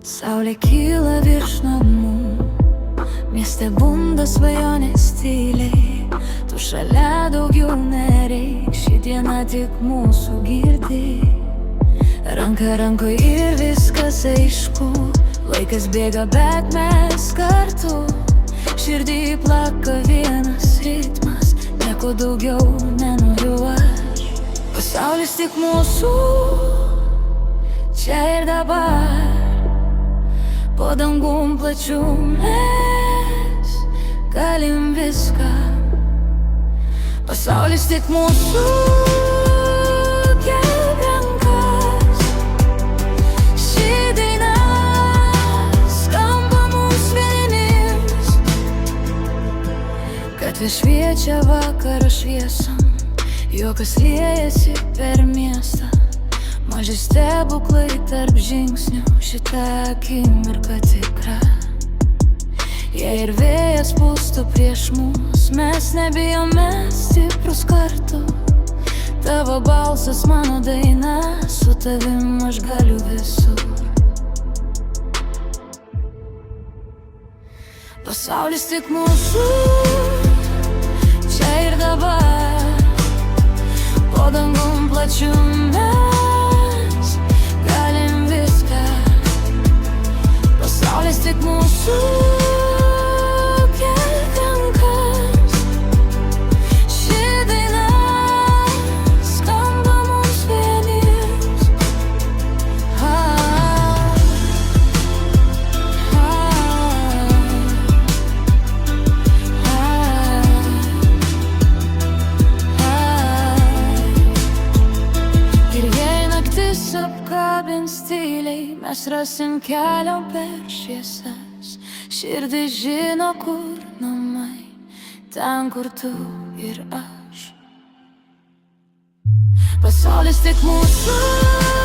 Saulė kyla virš namų, mieste bunda svajonės tyliai. Tu šalia daugiau nereik, ši diena tik mūsų girdi. Ranka rankoj ir viskas aišku, laikas bėga, bet mes kartu. Širdį plaka vienas ritmas, nieko daugiau nenoriu aš. Pasaulis tik mūsų, čia ir dabar. Po dangum plačiu mes galim viską. Pasaulis tik mūsų, kelk rankas. Ši daina skamba mums vieniems. Gatvė šviečia vakaro šviesom, juokas liejasi per miestą. Maži stebuklai tarp žingsnių, šitą akimirką tikra. Jei ir vėjas pūstų prieš mus, mes nebijome, stiprus kartu. Tavo balsas mano daina, su tavim aš galiu visur. Pasaulis tik mūsų, čia ir dabar. Po dangum plačiu mes galim viską. Pasaulis tik mūsų, kelk rankas. Ši daina skamba mums vieniems. Ir jei naktis apkabins tyliai, mes rasim kelią per šviesas. Širdis žino, kur namai, ten, kur tu ir aš. Pasaulis tik mūsų.